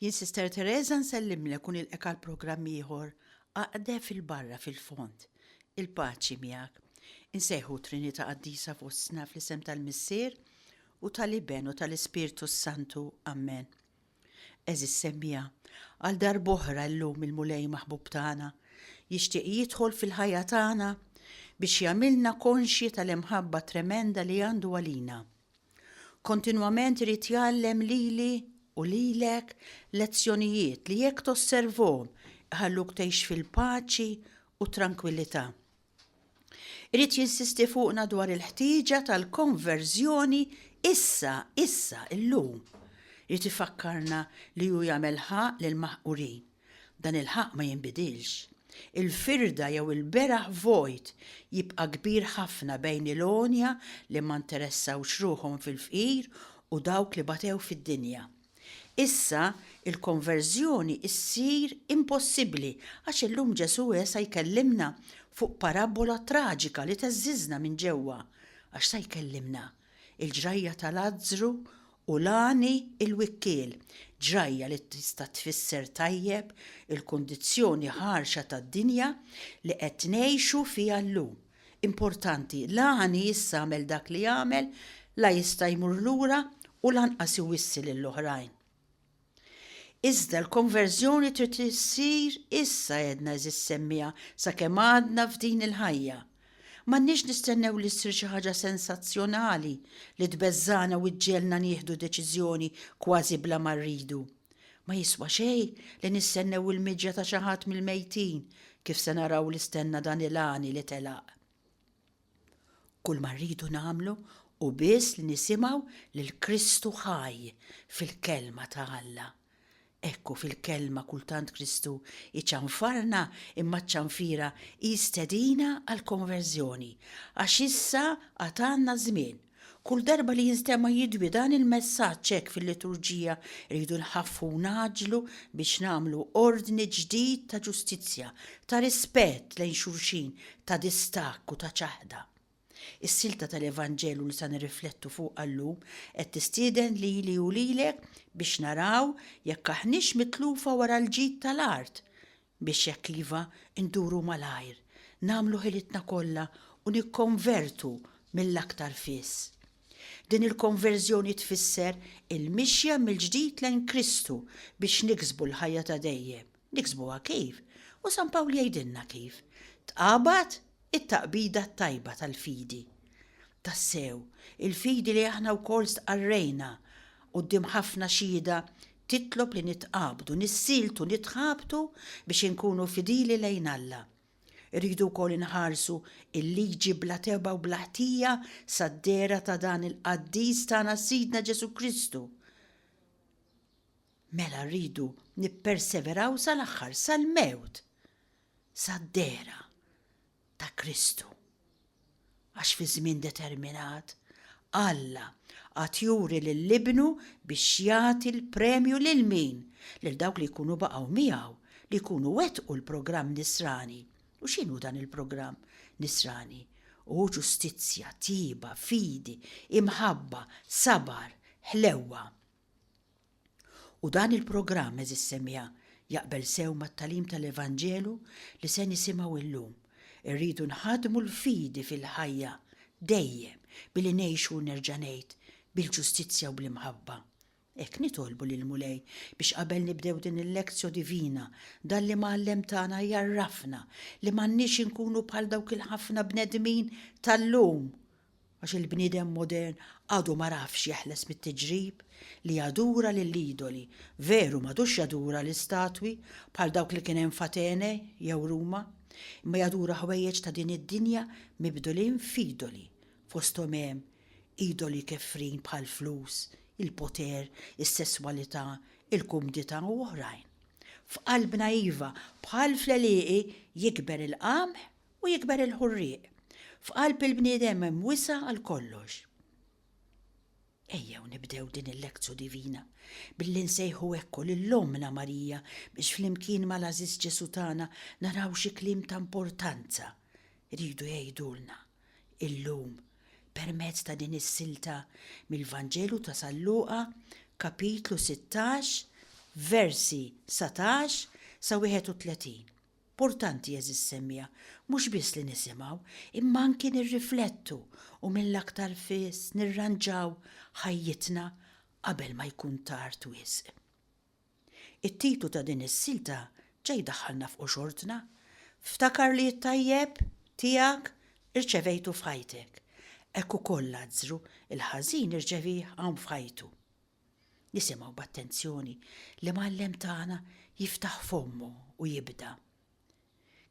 Jien Sister Teresa nsellimlek u nilqek għal programm ieħor għaqde fil-barra fil-fond. Il-paċi miegħek. Insejħu Trinità Qaddisa fostna fl-isem tal-Missier u tal-Iben u tal-Ispirtu Santu. Amen. Eżis semmija, għal darboħra llum il-mulej maħbub tagħna jixtieq jidħol fil-ħajja tagħna biex jagħmilna konxji tal-imħabba tremenda li għandu għalina. Kontinwament irid jgħallem lili u lilek lezzjonijiet li jekk tosservhom ħalluk tgħix fil-paċi u tranquillità. Irid jinsisti fuqna dwar il-ħtieġa tal-konverżjoni issa illum. Irid ifakkarna li hu jagħmel ħaq lil maħqurin. Dan il-ħaq ma jinbidilx. Il-firda jew il-beraħ vojt jibqa' kbir ħafna bejn il-onja li ma interessawx ruħhom fil-fqir u dawk li batew fid-dinja. Issa il-konverżjoni issir impossibbli għax illum Ġesu sa jkellimna fuq parabola traġika li teżżiżna minn ġewwa għax sa jkellimna il-ġrajja tal-Lażru u Lani il-wikkiel, ġrajja li tista' tfisser tajjeb il-kundizzjoni ħarxa tad-dinja li qed ngħixu fiha llum. Importanti, Lani issa għamel dak li jagħmel la jista' jmur lura u lanqas iwissi lill-oħrajn. Iżda l-konverżjoni trid issir issa jedna eżis semmija sakemm għadna f'din il-ħajja. M'għandniex nistennew li ssir xi ħaġa sensazzjonali li tbeżżana u ġġielna nieħdu deċiżjoni kważi bla ma rridu. Ma jiswa xejn li nistennew il-miġja ta' xi ħadd mill-mejtin kif se naraw li stenna dan il-għani li telaq. Kull ma rridu nagħmlu u biss li nisimgħu lil Kristu ħaj fil-kelma ta' Alla. Ekku fil-kelma kultant Kristu iċanfarna imma ċanfira jistedina għal-konverżjoni għax issa għatanna żmien. Kull darba li jinstema jidwi dan il-messaġġ hekk fil-liturġija rridu nħaffu naġlu biex nagħmlu ordni ġdid ta' ġustizzja, ta' rispett lejn xulxin, ta' distakk u ta' ċaħda. Is-silta tal-Evanġelu li sa nirriflettu fuq llum qed tistieden lili u lilek biex naraw jekk aħniex mitlufa wara l-ġid tal-art biex jekk iva nduru malajr, nagħmlu ħilitna kollha u nikkonvertu mill-aktar fis. Din il-konverżjoni tfisser il-mixja mill-ġdid lejn Kristu biex niksbu l-ħajja ta' dejjem. Niksbuha kif? U San Pawl jgħidilna kif. Tqabad it-taqbida tajba tal-fidi. Tassew, il-fidi li aħna wkoll stqarrejna quddiem ħafna xhieda titlob li nitqabdu, nissiltu, nitħabtu biex inkunu fidili lejn Alla. Irridu wkoll inħarsu il-liġi bla teba u bla ħtija sad-dera ta' dan il-qaddis tagħna Sidna Ġesu Kristu. Mela rridu nipperseveraw sal-aħħar, sal-mewt, sad-dera ta' Kristu. Għax fi żmien determinat, Alla għad juri lill-Ibnu biex jagħti l-premju lil min? Lil dawk li jkunu baqgħu miegħu, li jkunu wettqu l-programm nisrani. U x'inhu dan il-programm nisrani? U ġustizzja, tiba, fidi, imħabba, sabar, ħlewwa. U dan il-programm eżis semmija jaqbel sew mat-talim tal-Evanġelu li se nisimgħu illum. Irridu nħadmu l-fidi fil-ħajja dejjem billi ngħixu nerġa' ngħid bil-ġustizzja u bl-imħabba. Hekk nitolbu lil mulej biex qabel nibdew din il-lezzjo divina dan li Mgħallem tagħna jarrafna li m'għandniex inkunu bħal dawk il-ħafna bnedmin tal-lum għax il-bniedem modern għadu ma rafx jeħles mit-tiġrib li jadura lill-idoli, veru m'għadux jadura l-istatwi bħal dawk li kien hemm f'Atene jew Ruma. Imma jadura ħwejjeġ ta' din id-dinja mibdulin f'idoli, fosthom hemm idoli kefrin bħal flus, il-poter, is-sesswalità, il-kumdità u oħrajn. F'qalbna iva bħal fl-għelieqi jikber il-qamħ u jikber il-ħurrieq. F'qalb il-bniedem hemm wisa għal kollox. Ejjew nibdew din il-lezzju divina billi nsejħu ekku lill-Omna Marija biex flimkien mal-Għażiż Ġesu tagħna naraw xi kliem ta' importanza iridu jgħidulna illum permezz ta' din is-silta mill-Vanġelu ta' San Luqa kapitlu 16 versi 17 sa 31. Importanti jeżis semmija, mhux biss li nisimgħu, imma anki nirriflettu u mill-aktar fis nirranġaw ħajjitna qabel ma jkun tard wisq. It-titlu ta' din is-silta ġej daħħalna fuq xortna. Ftakar li t-tajjeb tiegħek irċevejtu f'ħajtek. Hekk ukoll Lażru il-ħażin irċevih hawn f'ħajtu. Nisimgħu b'attenzjoni li Mallem tagħna jiftaħ fommu u jibda.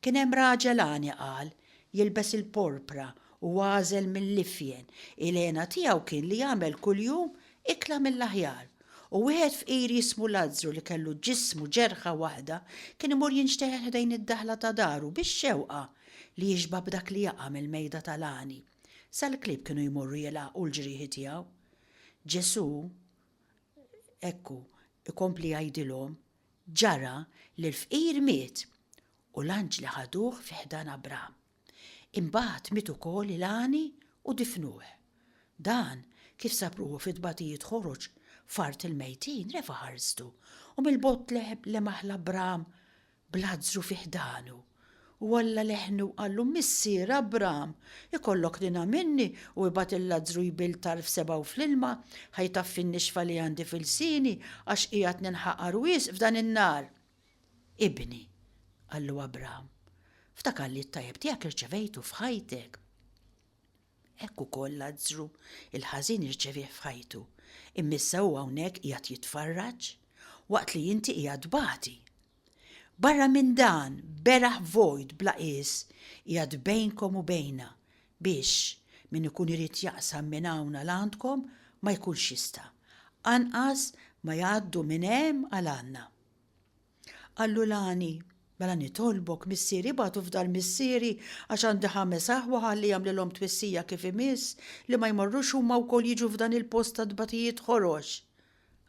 Kien hemm raġel għani qal jilbes il-porpra u għażel mill-lifjen il-għena tiegħu kien li jagħmel kuljum ikla mill-aħjar. U wieħed fqir jismu Lażru li kellu ġismu ġerħa waħda kien imur jinxteħ ħdejn id-daħla ta' daru bix-xewqa li jiġba b'dak li jaqa' mill-mejda tal-għani. Sal-klib kienu jmorru jelaqgħu l-ġrieħi tiegħu. Ġesu, ekku, ikompli jgħidilhom, ġara li l-fqir miet u l-anġli ħaduh fi ħdan Abram. Imbagħad miet ukoll il-għani u difnuh. Dan kif sabruhu fit-tbatijiet ħoroġ fart il-mejtin refa' ħarstu u mill-bot lemaħ l-Abram b'Lażru fi ħdanu. U alla leħnu għallu missier Abram, ikollok dina minni u ibat il-Lażru jbil tarf sebaw fl-ilma, ħajtaffi n-nixfa li għandi fil-sini għax qiegħed ninħaqar wisq f'dan in-nar. Ibni, għallu Abram, ftakar li t-tajjeb tiegħek irċevejtu f'ħajtek. Hekk ukoll Lażru il-ħażin irċevih f'ħajtu, immissa huwa hawnhekk qiegħed jitfarraġ waqt li inti qiegħed bagħti. Barra minn dan beraħ vojt bla qis qiegħed bejnkom u bejna biex min ikun irid jaqsam minn hawn għal għandkom ma jkunx jista', anqas ma jgħaddu minn hemm għal għandna. Qallu l-għani, mela nitolbok missieri bagħtu f'dar missieri għax għandi 5 aħwa ħalli jagħmlilhom twissija kif imiss li ma jmorrux huma wkoll jiġu f'dan il-post ta' tbatijiet ħoroġ.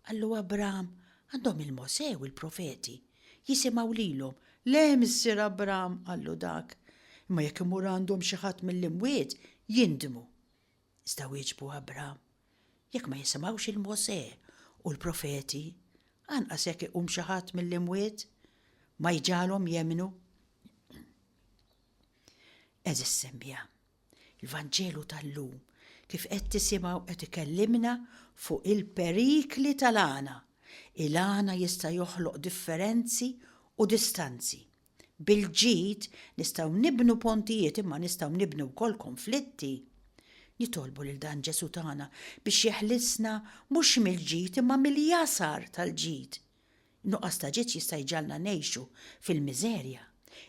Qallu Abram, għandhom il-Mosew il-profeti, jisimgħu lilhom. Le missier Abram, qallu dak, imma jekk imur għandhom xi ħadd mill-imwiet jindmu. Iżda wieġbu Abram, jekk ma jisimgħux il-Mose u l-profeti, anqas jekk iqum xi ħadd mill-imwiet ma jġalhom jemnu. Eżis semmija, il-Vanġelu tal-lum kif qed tisimgħu qed ikellimna fuq il-perikli tal-għana. Il-għana jista' joħloq differenzi u distanzi. Bil-ġid nistgħu nibnu pontijiet imma nistgħu nibnu wkoll konflitti. Nitolbu lil dan Ġesu tagħna biex jeħlisna mhux mill-ġid imma mill-jasar tal-ġid. Nuqqas ta' ġid jista' jġalna ngħixu fil-miżerja,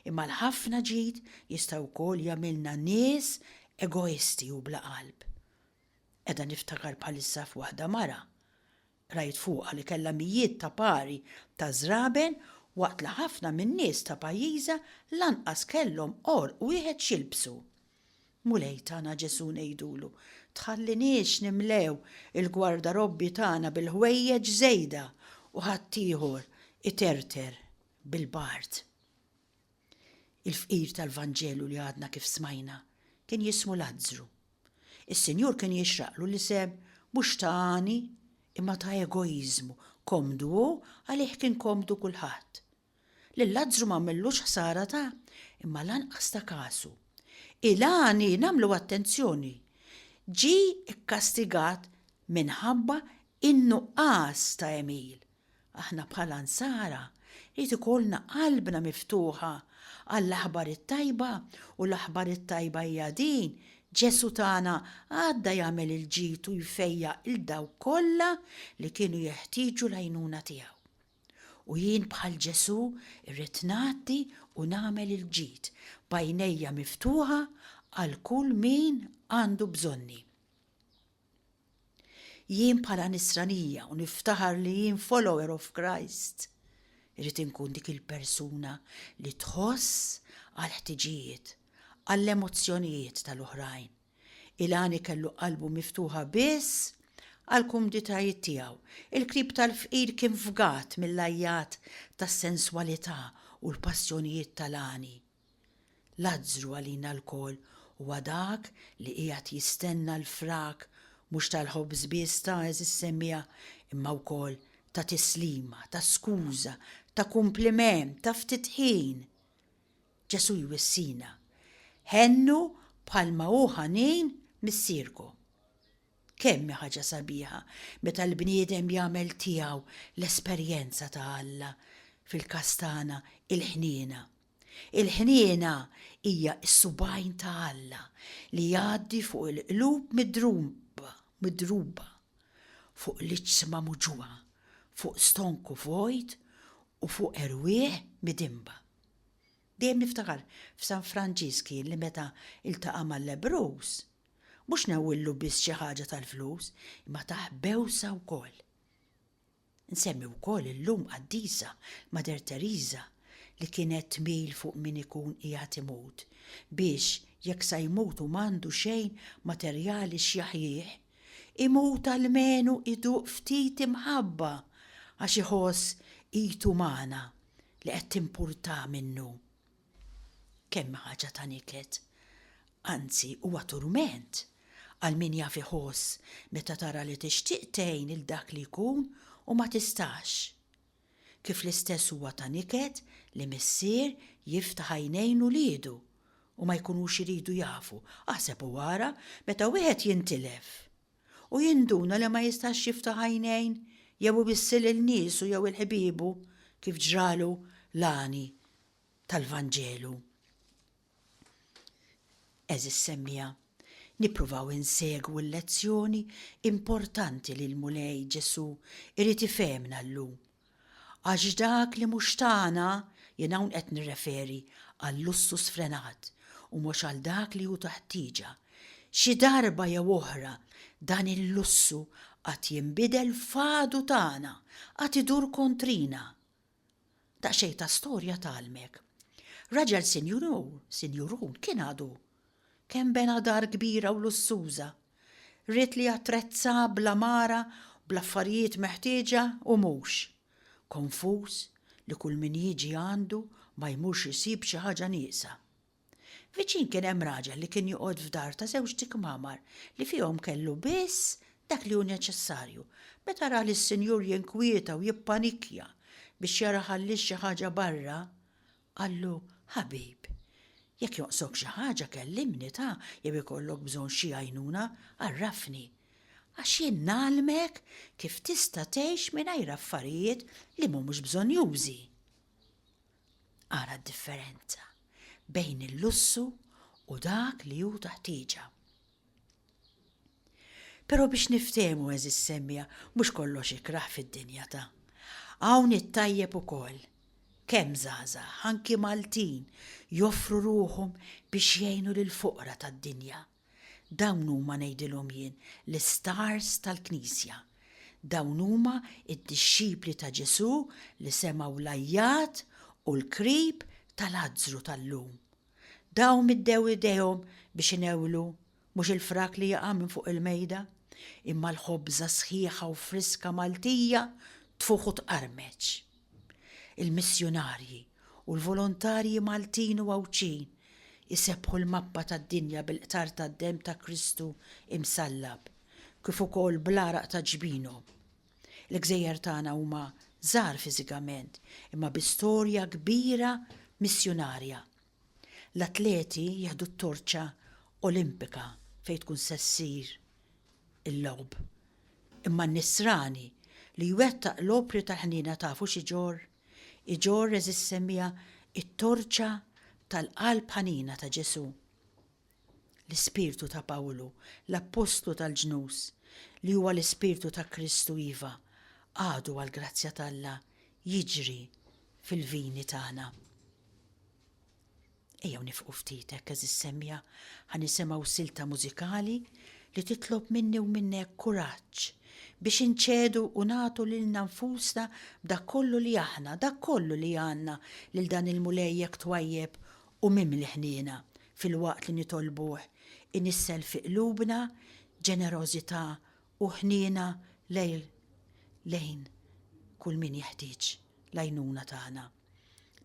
imma l-ħafna ġid jista' wkoll jagħmilna nies egoisti u bla qalb. Qiegħda niftakar bħalissa f'waħda mara. Rajt fuqha li kellha mijiet ta' pari ta' żraben waqt li ħafna min-nies ta' pajjiża lanqas kellhom orq wieħed xilbsu. Mulej tagħna Ġesu ngħidulu, tħallinix nimlew il-gwardarobbi tagħna bil-ħwejjeġ żejda u ħadd ieħor iterter bil-bart. Il-fqir tal-Vanġelu li għadna kif smajna kien jismu Lażru. Is-Sinjur kien jixraqlu l-isem mhux ta' għani imma ta' egoizmu, komdu hu għalih kien komdu kulħadd. Lil Lażru ma għamellux ħsara ta' imma lanqas ta' kasu. Il-għani nagħmlu attenzjoni, ġi kkastigat minħabba in-nuqqas ta' Emil. Aħna bħala nsara rrid ikollna qalbna miftuħa għall-aħbar it-tajba u l-aħbar it-tajba hija din Ġesu tagħna għadda jagħmel il-ġid u jfejjaq il-daw kollha li kienu jeħtieġu l-għajnuna tiegħu. U jien bħal Ġesu irrid ngħaddi u nagħmel il-ġid b'għajnejja miftuħa għal kull min għandu bżonni. Jien bħala nisranija u niftaħar li jien follower of Christ, irrid inkun dik il-persuna li tħoss għal ħtiġijiet, għall-emozzjonijiet tal-oħrajn. Il-għani kellu qalbu miftuħa biss għal-kumditajiet tiegħu. Il-krib tal-fqir kien fgat mill-lajjat tas-senswalità u l-passjonijiet tal-għani. Lażru għalina l-kol huwa dak li qiegħed jistenna l-frak mhux tal-ħobż biss ta' eżis semmija imma wkoll ta' tislima, ta' skuża, ta' kumpliment, ta' ftitħin. Ġesu jwissina, ħennu bħalma hu ħanin missierku. Kemm ħaġa sabiħa meta l-bniedem jagħmel tiegħu l-esperjenza ta' Alla fil-kastana il-ħniena. Il-ħniena hija s-subajn ta' Alla li jgħaddi fuq il-qlub midruba, fuq l-iġsma muġuha, fuq stonku vojt u fuq erwieħ midimba. Dejjem niftakar f'San Franġiski li meta iltaqa' mal-Lebrus, mhux nawillu biss xi ħaġa tal-flus, imma taħbewsa wkoll. Nsemmi wkoll illum qaddisa Mater Teresa li kienet tmil fuq min ikun qiegħed imut biex jekk sa jmut u m'għandu xejn materjali x'jaħjih, imut almenu iduq ftit imħabba għax iħoss qiegħed umana li qed timpurta minnu. Kemm ħaġa ta' niket, anzi huwa turment għal min jaf iħoss meta tara li tixtieq tgħin il dak li jkun u ma tistax. Kif l-istess huwa ta' niket li missier jiftaħ għajnejn uliedu u ma jkunux iridu jafu, aħseb u wara meta wieħed jintilef u jinduna li ma jistax jiftaħ għajnejn jew ibissil il-nies u jew il-ħbiebu kif ġralu l-għani tal-Vanġelu. Eżis semmija, nippruvaw insegwu l-lezzjoni importanti li l-mulej Ġesu irid ifehmna llum. Għax dak li mhux tagħna jien hawn qed nirreferi għall-lussu sfrenat u mhux għal dak li hu taħtieġa. Xi darba jew oħra dan il-lussu qatt jinbidel fadu tagħna, qatt idur kontrina. Daqsxejn ta' storja tagħlmek. Raġel sinjurun kien għadu kemm bena dar kbira u lussuża. Rrid li attrezza bla mara, bla affarijiet meħtieġa u mhux. Konfuż li kull min jiġi għandu ma jmurx isib xi ħaġa nieqsa. Viċin kien hemm raġel li kien joqgħod f'dar ta' żewġ tikmamar li fihom kellu biss dak li hu neċessarju. Meta ra lis-Sinjur jinkwieta u jippanikja biex jara ħallix xi ħaġa barra, qallu ħabib, jekk joqsok xi ħaġa kellimni ta' jew ikollok bżonn xi għajnuna, arrafni. Għax jien nagħlmek kif tista' tgħix mingħajr affarijiet li mhumiex bżonjużi. Ara d-differenza bejn il-lussu u dak li hu taħtieġa. Però biex niftehmu eżis semmija mhux kollox ikraħ fid-dinja ta'. Hawn it-tajjeb ukoll. Kemm żgħażagħ anki Maltin joffru ruhom biex jgħinu lill-fuqra tad-dinja. Dawn huma ngħidilhom jien l-istars tal-Knisja. Dawn huma id-dixxipli ta' Ġesu li semgħu l-ajjat u l-krib tal-Ażru tal-lum. Dawn middew idejhom biex inewlu mhux il-frak li jaqa' minn fuq il-mejda, imma l-ħobża sħiħa u friska Maltija tfuħ u tqarmeġ. Il-missjonarji u l-volontarji Maltin u Għawċin isebħu l-mappa tad-dinja bil-qtar tad-demm ta' Kristu imsallab, kif ukoll bl-araq ta' ġbinhom. L-Gżejjer tagħna huma żgħar fiżikament, imma bi storja kbira missjonarja. L-atleti jieħdu t-torċa olimpika fejn tkun se ssir il-logħb. Imma n-nisrani li jwettaq l-opri tal-ħnina tafu xi ġor? Iġor eżis semmija it-torċa tal-qalb ħanina ta' Ġesu. L-Ispirtu ta' Pawlu, l-Apostlu tal-Ġnus, li huwa l-Ispirtu ta' Kristu iva, għadu għal-grazzja t'Alla jiġri fil-vini tagħna. Ejjew nifqu ftit hekk eżis semmija ħanisimgħu silta mużikali li titlob minni u minnek kuraġġ biex inċedu u nagħtu lilna nfusna b'dak kollu li aħna, dak kollu li għandna lil dan il-mulejjek twajjeb u mimli ħniena fil-waqt li nitolbuh inissel fi qlubna ġenerożità u ħniena lejn kull min jeħtieġ l-għajnuna tagħna.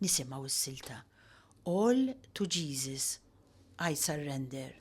Nisimgħu s-silta All to Jesus I surrender.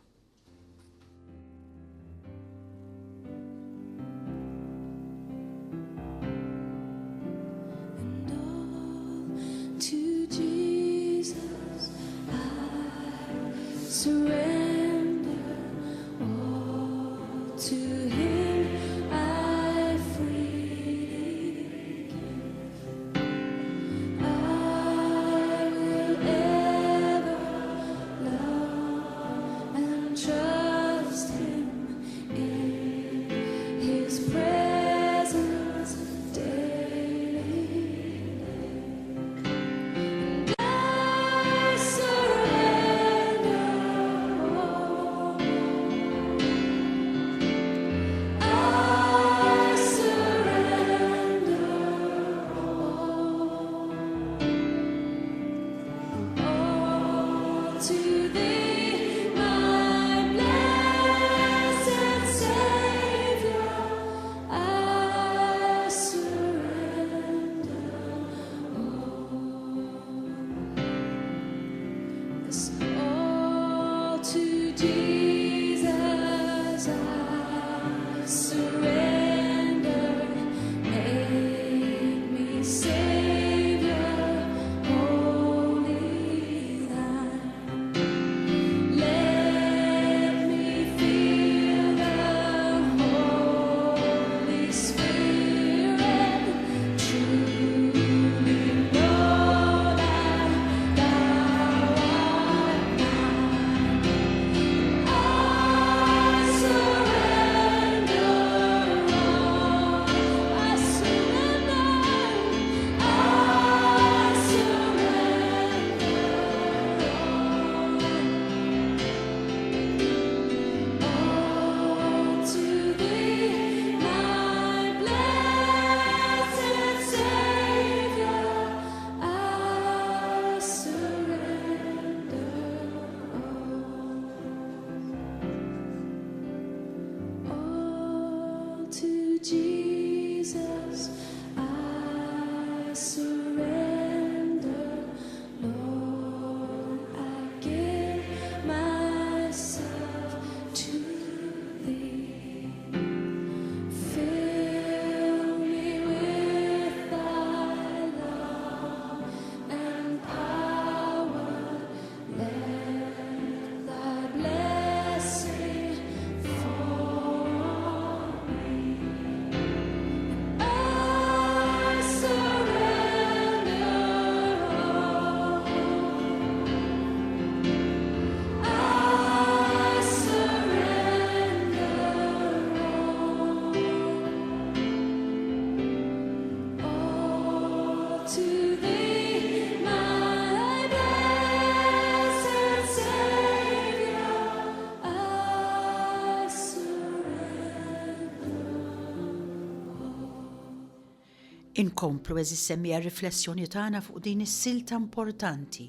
Inkomplu eżis semmija riflessjoni tagħna fuq din is-silta importanti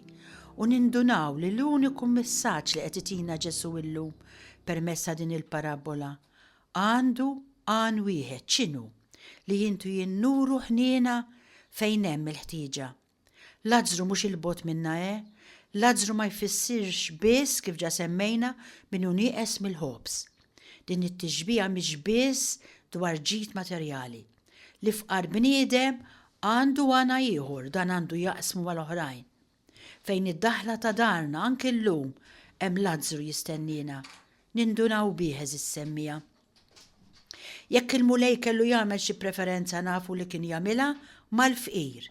u nindunaw li l-uniku messaġġ li qed itina Ġesu illum permezz ta' din il-parabola għandu għan wieħed x'inhu li jintu jinnuru ħniena fejn hemm il-ħtieġa. L-aġru mhux il-bot minna l-aġru ma jfissirx biss kif ġa semmejna minnu nieqes mill-ħobs. Din it-tixbija mhix biss dwar ġid materjali. Li fqar bniedem għandu għana ieħor dan għandu jaqsmu mal-oħrajn. Fejn id-daħla ta' darna anke llum hemm l-aġru jistennina. Nindunaw bih is-semmija. Jekk il-mulej kellu jagħmel xi preferenza nafu li kien jagħmilha mal-fqir.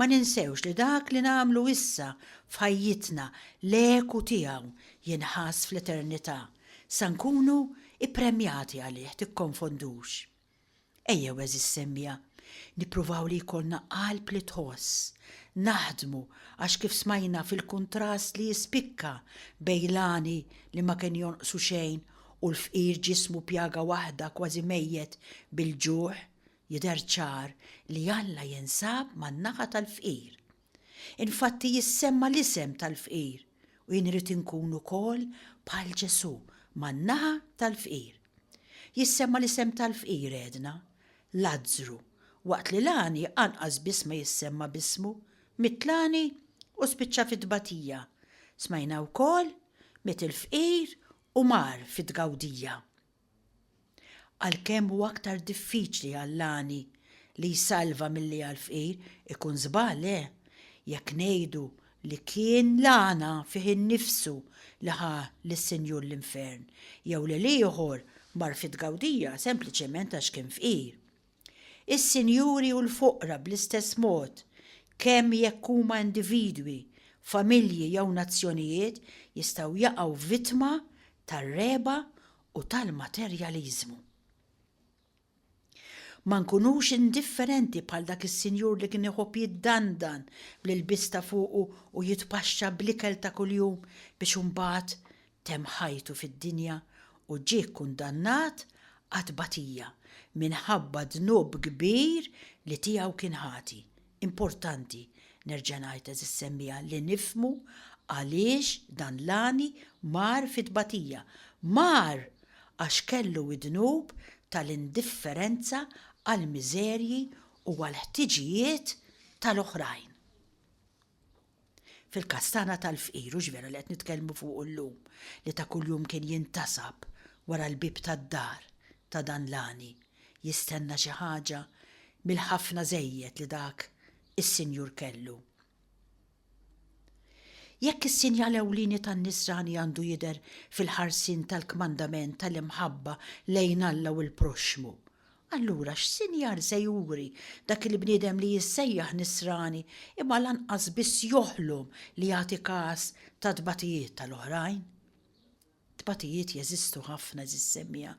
Ma ninsewx li dak li nagħmlu issa f'ħajjitna l-eku tiegħu jinħass fl-eternità. Sa nkunu ippremjati għalih tikkonfondux. Ejjew eżis semmija, nippruvaw li jkollna qalb li tħoss, naħdmu għax kif smajna fil-kuntrast li jispikka bejlani li ma kien jonqsu xejn u l-fqir ġismu pjaga waħda kważi mejjet bil-ġuħ, jidher ċar li Alla jinsab man-naħa tal-fqir. Infatti jissemma l-isem tal-fqir u jinrid inkun ukoll bħal Ġesu man-naħa tal-fqir. Jissemma l-isem tal-fqir edna, Lazzru, waqt li Lani anqas biss ma jissemma bismu, mitlani u spiċċa fit-tbatija. Smajna wkoll mit il-fqir u mar fit-tgawdija. Għalkemm huwa aktar diffiċli għall-Lani li jsalva milli għall-fqir ikun żball jekk ngħidu li kien Lana fih innifsu li ħa lis-Sinjur l-infern jew li ieħor mar fit-tgawdija sempliċement għax kien fqir. Is-sinjuri u l-fuqra bl-istess mod, kemm jekk huma individwi, familji jew nazzjonijiet jistgħu jaqgħu vittma tar-reba u tal-materjaliżmu. Ma nkunux indifferenti bħal dak is-sinjur li kien iħobb jiddandan bl-ilbista fuqu u jitpaxxa bl-ikel ta' kuljum biex imbagħad temm ħajtu fid-dinja u ġie kundannat għat-tbatija minħabba dnub kbir li tiegħu kien ħati. Importanti nerġa' ngħid eżis semmija li nifmu għaliex dan Lani mar fit-tbatija. Mar għax kellu id-dnub tal-indifferenza għall-miżerji u għall-ħtiġijiet tal-oħrajn. Fil-kastana tal-fqir u ġvera li qed nitkellmu fuq illum li ta' kuljum kien jintasab wara l-bib tad-dar ta' dan Lani jistenna xi ħaġa mill-ħafna żejjed li dak is-Sinjur kellu. Jekk is-sinjal ewlieni tan-nisrani għandu jidher fil-ħarsien tal-kmandament tal-imħabba lejn Alla u l-proxmu, allura x'sinjar se juri dak il-bniedem li jissejjaħ nisrani imma lanqas biss joħlom li jagħti każ ta' tbatijiet tal-oħrajn? Tbatijiet jeżistu ħafna żis-semmija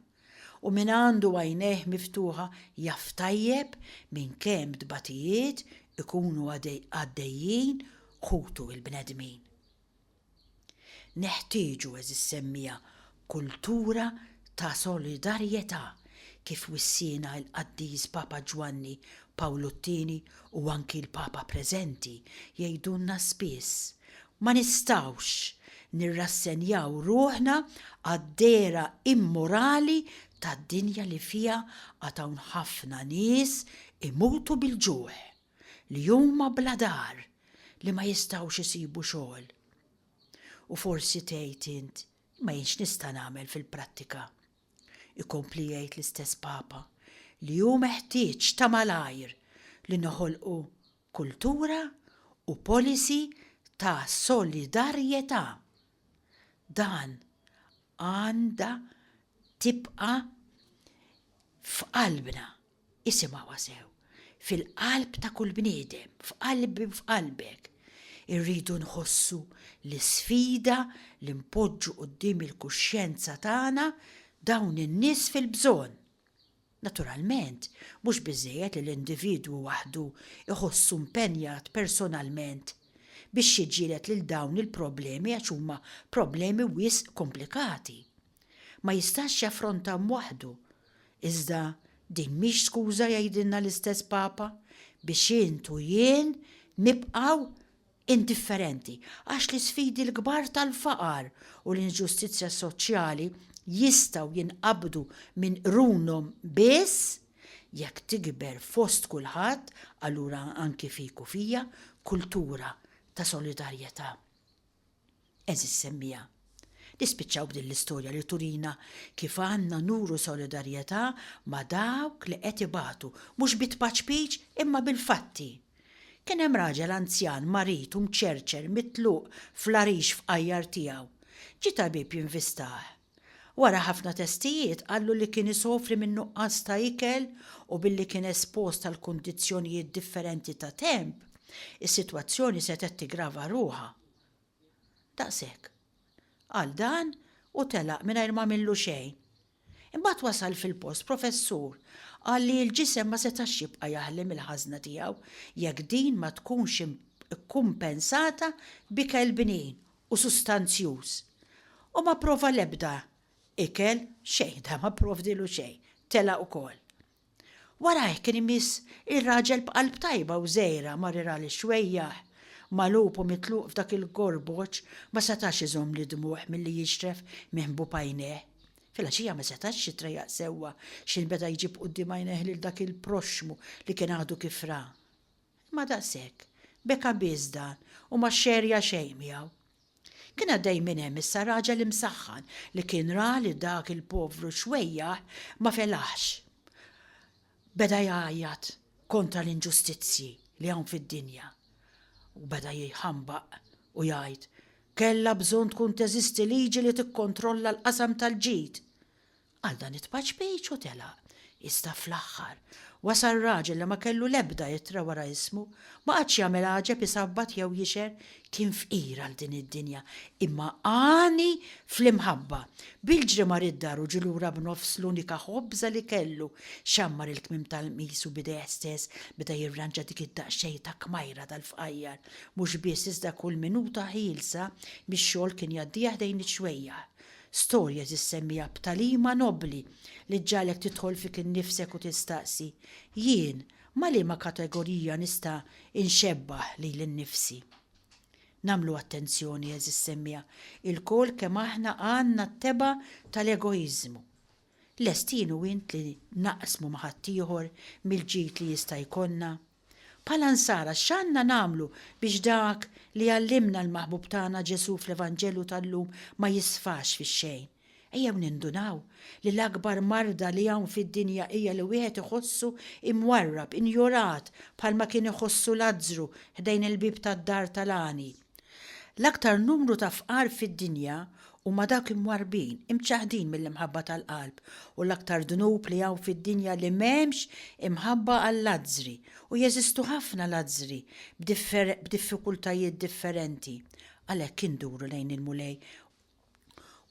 u min għandu għajnejh miftuħa jaf tajjeb minn kemm tbatijiet ikunu għaddejjin ħutu il-bnedmin. Neħtieġu eżis semmija kultura ta' solidarjetà kif wissina l-Qaddiż Papa Ġwanni Pawlu T u anki l-Papa preżenti jgħidulna spiss ma nistawx nirrassenjaw ruħna għad-dera immorali tad-dinja li fiha għatawn ħafna nies imutu bil-ġuħ li huma bla dar li ma jistawx isibu xogħol. U forsi tgħid int ma jinx nista' nagħmel fil-prattika. Ikompli jgħid l-istess Papa li hu meħtieġ ta' malajr li noħolqu kultura u policy ta' solidarjetà. Dan għandha tibqa' f'qalbna, isimgħuha sew, fil-qalb ta' kull bniedem, f'qalbi f'qalbek. Irridu nħossu l-sfida li npoġġu quddiem il-kuxjenza tagħna dawn in-nies fil-bżonn. Naturalment, mhux biżżejjed li l-individwu waħdu iħossu impenjat personalment biex jiġġieled lil dawn il-problemi għax huma problemi wisq komplikati. Ma jistax jaffrontam waħdu. Iżda din mhix skuża jgħidilna l-istess Papa biex intu jien nibqaw indifferenti għax li sfidi l-kbar tal-faqar u l-inġustizzja soċjali jistaw jinqabdu minn qrunhom biss jekk tikber fost kulħadd, allura anki fiku fija kultura ta' solidarjetà. Eżis semmija. Nispiċċaw b'din l-istorja li turina kif għandna nuru solidarjetà ma' dawk li qed ibatu mhux bitpaċpiċ imma bil-fatti. Kien hemm raġel anzjan marit u mċerċer mitluq fl-arix f'qajjar tiegħu. Ġi tabib jinvistaħ. Wara ħafna testijiet qallu li kien isofri minn nuqqas ta' ikel u billi kien espost tal kundizzjonijiet differenti ta' temp, is-sitwazzjoni se tigrava ruha. Daqshekk. Għal dan u telaq mingħajr ma millu xejn. Imbagħad wasal fil-post professur qal li l-ġisem ma setax jibqa' jaħlem il-ħażna tiegħu jekk din ma tkunx ikkumpensata b'ikel binin u sustanzjuż. U ma prova l-ebda ikel xejn, da ma provdilu xejn, telaq ukoll. Wara kien imiss ir-raġel b'qalb tajba u żgħira marira li xwejjaħ magħluq u mitluq f'dak il-gorboċ ma setax iżomm li dmuħ milli jixtref minn bupajneh. Fil-għaxija ma setax jitrejaq sewwa x'in beda jġib quddiem għajneh lil dak il-proxmu li kien għadu kif ra. Ma daqshekk, beka biss dan u ma xerja xejn miegħu. Kien għaddej minn hemm issa raġel imsaħħan li kien ra li dak il-povru xwejjaħ ma felaħx. Beda jgħajjat kontra l-inġustizzji li hawn fid-dinja. U beda jħambaq u jgħid kella bżonn tkun teżisti liġi li tikkontrolla l-qasam tal-ġid. Għal dan itpaċpiċ u telaq. Issa fl-aħħar wasal raġel li ma kellu l-ebda jitra wara ismu, ma qadx jagħmel ħaġeb isabbat jew jixer kien fqir għal din id-dinja, imma għani fl-imħabba. Bil-ġri mar id-dar u ġilura b'nofs l-unika ħobża li kellu, xammar il-kmim tal-qmis u bidej stess beda jirranġa dik id-daqsxejn ta' kmajra tal-fqajjar, mhux biss iżda kull minuta ħielsa bix-xogħol kien jgħaddih dejn iċ-xwejjaħ. Storja tissemmija b'talima nobli li ġġalek tidħol fik innifsek u tistaqsi jien ma liema kategorija nista' inxebbaħ lil innifsi. Namlu attenzjoni eżis semmija, il-kol kemm aħna għandna t-teba tal-egoizmu. Lestin u int li naqsmu ma' ħaddieħor mill-ġid li jista' jkollna. Bħala nsara x'għandna nagħmlu biex dak li għallimna l-maħbub tagħna Ġesu fl-Evanġelu tal-lum ma jisfax fix-xejn. Ejjew nindunaw li l-akbar marda li hawn fid-dinja hija li wieħed iħossu imwarrab, injorat bħalma kien iħossu Lażru ħdejn il-bib tad-dar tal-għani. L-aktar numru ta' fqar fid-dinja huma dak imwarbin, imċaħdin mill-imħabba tal-qalb u l-aktar dnub li hawn fid-dinja li m'hemmx imħabba għall-Lażri u jeżistu ħafna Lażri b'diffikultajiet differenti. Għalhekk induru lejn il-mulej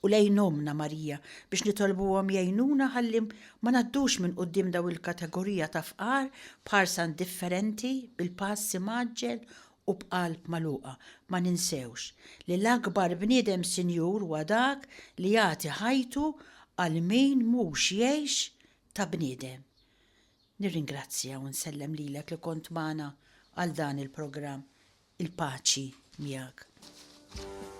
u lejn omna Marija biex nitolbuhom jgħinuna ħalli ma ngħaddux minn quddiem daw il-kategorija ta' fqar b'ħarsan differenti bil-passi maġġel u b'qalb magħluqa. Ma ninsewx li l-akbar bniedem sinjur huwa dak li jagħti ħajtu għal min mhux jgħix ta' bniedem. Nirringrazzja u nsellem lilek li kont magħna għal dan il-programm. Il-paċi miegħek.